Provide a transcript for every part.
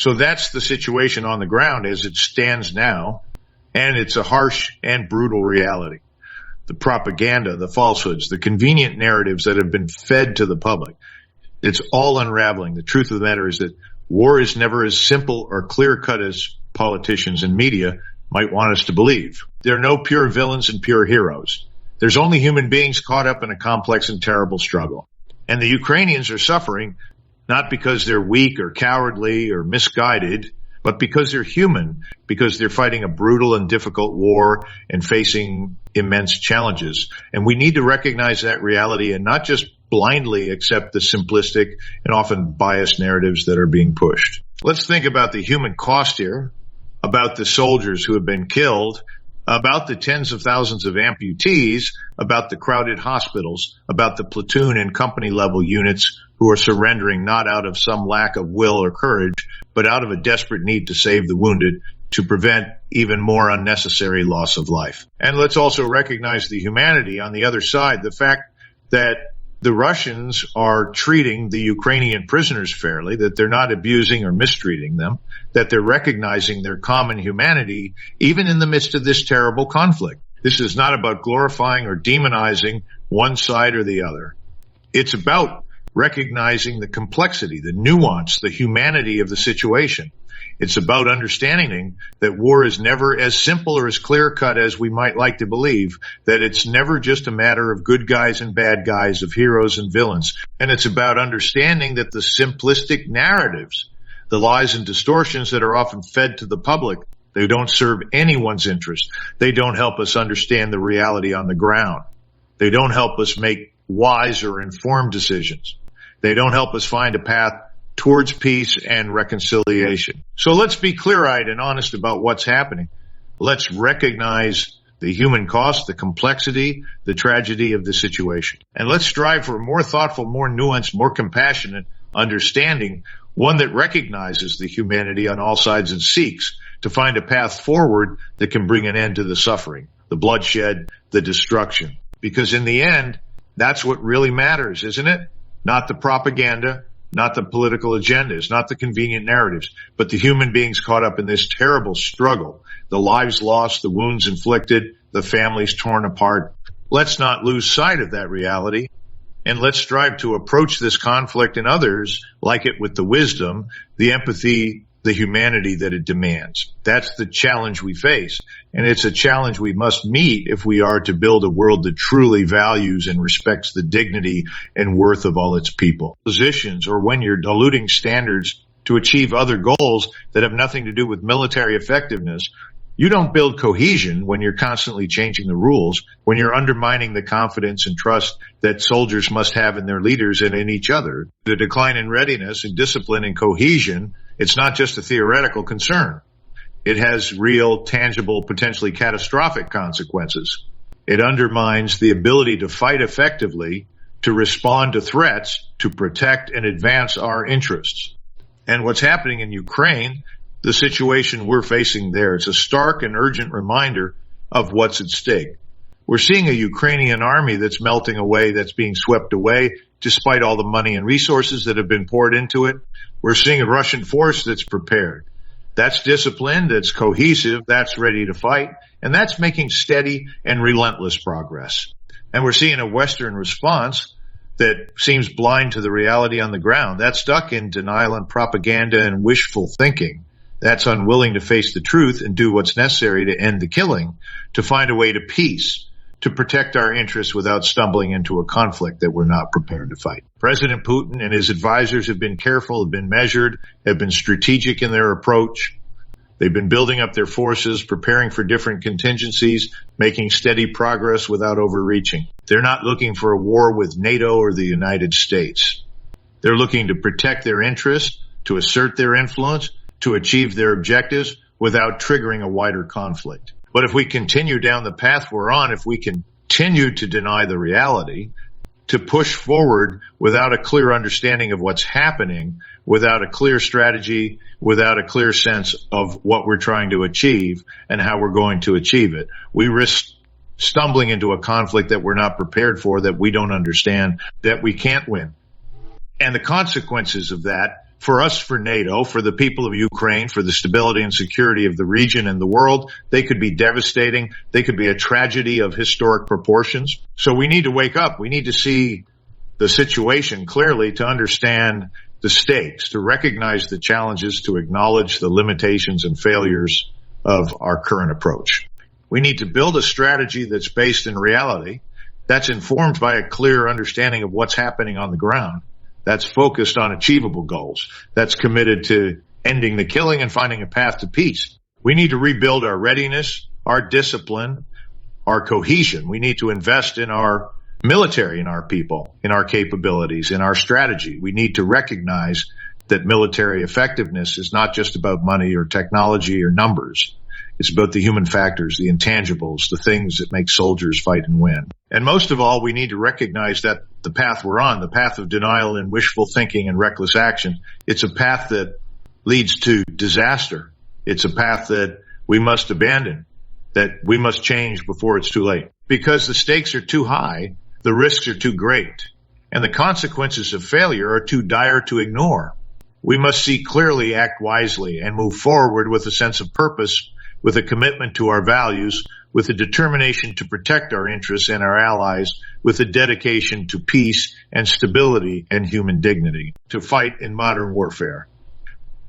So that's the situation on the ground as it stands now, and it's a harsh and brutal reality. The propaganda, the falsehoods, the convenient narratives that have been fed to the public, it's all unraveling. The truth of the matter is that war is never as simple or clear-cut as politicians and media might want us to believe. There are no pure villains and pure heroes. There's only human beings caught up in a complex and terrible struggle. And the Ukrainians are suffering not because they're weak or cowardly or misguided, but because they're human, because they're fighting a brutal and difficult war and facing immense challenges. And we need to recognize that reality and not just blindly accept the simplistic and often biased narratives that are being pushed. Let's think about the human cost here, about the soldiers who have been killed, about the tens of thousands of amputees, about the crowded hospitals, about the platoon and company level units who are surrendering not out of some lack of will or courage, but out of a desperate need to save the wounded, to prevent even more unnecessary loss of life. And let's also recognize the humanity on the other side, the fact that the Russians are treating the Ukrainian prisoners fairly, that they're not abusing or mistreating them, that they're recognizing their common humanity, even in the midst of this terrible conflict. This is not about glorifying or demonizing one side or the other. It's about recognizing the complexity, the nuance, the humanity of the situation. It's about understanding that war is never as simple or as clear-cut as we might like to believe, that it's never just a matter of good guys and bad guys, of heroes and villains. And it's about understanding that the simplistic narratives, the lies and distortions that are often fed to the public, they don't serve anyone's interest. They don't help us understand the reality on the ground. They don't help us make wise or informed decisions. They don't help us find a path towards peace and reconciliation. So let's be clear-eyed and honest about what's happening. Let's recognize the human cost, the complexity, the tragedy of the situation. And let's strive for a more thoughtful, more nuanced, more compassionate understanding, one that recognizes the humanity on all sides and seeks to find a path forward that can bring an end to the suffering, the bloodshed, the destruction. Because in the end, that's what really matters, isn't it? Not the propaganda, not the political agendas, not the convenient narratives, but the human beings caught up in this terrible struggle, the lives lost, the wounds inflicted, the families torn apart. Let's not lose sight of that reality, and let's strive to approach this conflict and others like it with the wisdom, the empathy, the humanity that it demands. That's the challenge we face, and it's a challenge we must meet if we are to build a world that truly values and respects the dignity and worth of all its people. Positions, or when you're diluting standards to achieve other goals that have nothing to do with military effectiveness, you don't build cohesion when you're constantly changing the rules, when you're undermining the confidence and trust that soldiers must have in their leaders and in each other. The decline in readiness and discipline and cohesion, it's not just a theoretical concern. It has real, tangible, potentially catastrophic consequences. It undermines the ability to fight effectively, to respond to threats, to protect and advance our interests. And what's happening in Ukraine, the situation we're facing there, it's a stark and urgent reminder of what's at stake. We're seeing a Ukrainian army that's melting away, that's being swept away, despite all the money and resources that have been poured into it. We're seeing a Russian force that's prepared. That's disciplined, that's cohesive, that's ready to fight, and that's making steady and relentless progress. And we're seeing a Western response that seems blind to the reality on the ground. That's stuck in denial and propaganda and wishful thinking. That's unwilling to face the truth and do what's necessary to end the killing, to find a way to peace, to protect our interests without stumbling into a conflict that we're not prepared to fight. President Putin and his advisors have been careful, have been measured, have been strategic in their approach. They've been building up their forces, preparing for different contingencies, making steady progress without overreaching. They're not looking for a war with NATO or the United States. They're looking to protect their interests, to assert their influence, to achieve their objectives without triggering a wider conflict. But if we continue down the path we're on, if we continue to deny the reality, to push forward without a clear understanding of what's happening, without a clear strategy, without a clear sense of what we're trying to achieve and how we're going to achieve it, we risk stumbling into a conflict that we're not prepared for, that we don't understand, that we can't win. And the consequences of that For us, for NATO, for the people of Ukraine, for the stability and security of the region and the world. They could be devastating. They could be a tragedy of historic proportions. So we need to wake up. We need to see the situation clearly, to understand the stakes, to recognize the challenges, to acknowledge the limitations and failures of our current approach. We need to build a strategy that's based in reality, that's informed by a clear understanding of what's happening on the ground, that's focused on achievable goals, that's committed to ending the killing and finding a path to peace. We need to rebuild our readiness, our discipline, our cohesion. We need to invest in our military, in our people, in our capabilities, in our strategy. We need to recognize that military effectiveness is not just about money or technology or numbers. It's about the human factors, the intangibles, the things that make soldiers fight and win. And most of all, we need to recognize that the path we're on, the path of denial and wishful thinking and reckless action, it's a path that leads to disaster. It's a path that we must abandon, that we must change before it's too late. Because the stakes are too high, the risks are too great, and the consequences of failure are too dire to ignore. We must see clearly, act wisely, and move forward with a sense of purpose, with a commitment to our values, with a determination to protect our interests and our allies, with a dedication to peace and stability and human dignity, to fight in modern warfare.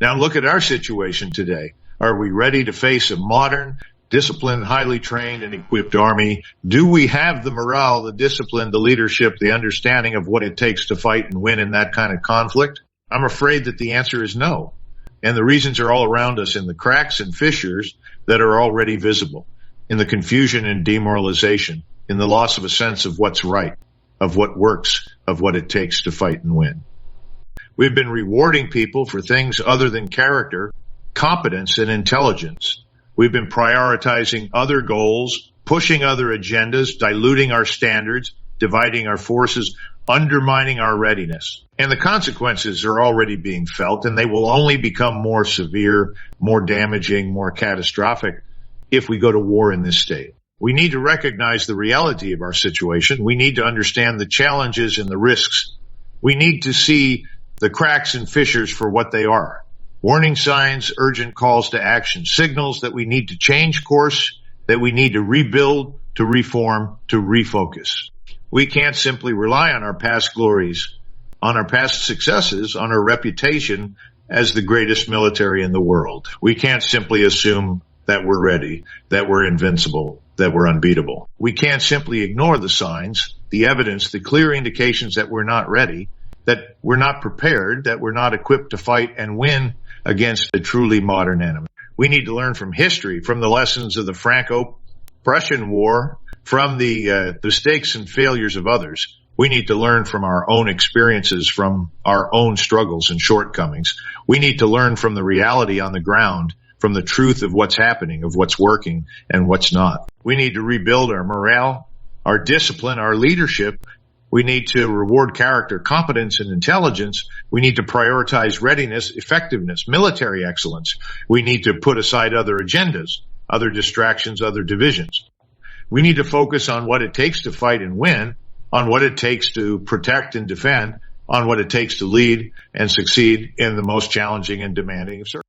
Now look at our situation today. Are we ready to face a modern, disciplined, highly trained and equipped army? Do we have the morale, the discipline, the leadership, the understanding of what it takes to fight and win in that kind of conflict? I'm afraid that the answer is no. And the reasons are all around us in the cracks and fissures that are already visible, in the confusion and demoralization, in the loss of a sense of what's right, of what works, of what it takes to fight and win. We've been rewarding people for things other than character, competence, and intelligence. We've been prioritizing other goals, pushing other agendas, diluting our standards, dividing our forces, undermining our readiness. And the consequences are already being felt, and they will only become more severe, more damaging, more catastrophic if we go to war in this state. We need to recognize the reality of our situation. We need to understand the challenges and the risks. We need to see the cracks and fissures for what they are. Warning signs, urgent calls to action, signals that we need to change course, that we need to rebuild, to reform, to refocus. We can't simply rely on our past glories, on our past successes, on our reputation as the greatest military in the world. We can't simply assume that we're ready, that we're invincible, that we're unbeatable. We can't simply ignore the signs, the evidence, the clear indications that we're not ready, that we're not prepared, that we're not equipped to fight and win against a truly modern enemy. We need to learn from history, from the lessons of the Franco-Prussian War, from the mistakes and failures of others. We need to learn from our own experiences, from our own struggles and shortcomings. We need to learn from the reality on the ground, from the truth of what's happening, of what's working and what's not. We need to rebuild our morale, our discipline, our leadership. We need to reward character, competence, and intelligence. We need to prioritize readiness, effectiveness, military excellence. We need to put aside other agendas, other distractions, other divisions. We need to focus on what it takes to fight and win, on what it takes to protect and defend, on what it takes to lead and succeed in the most challenging and demanding of circumstances.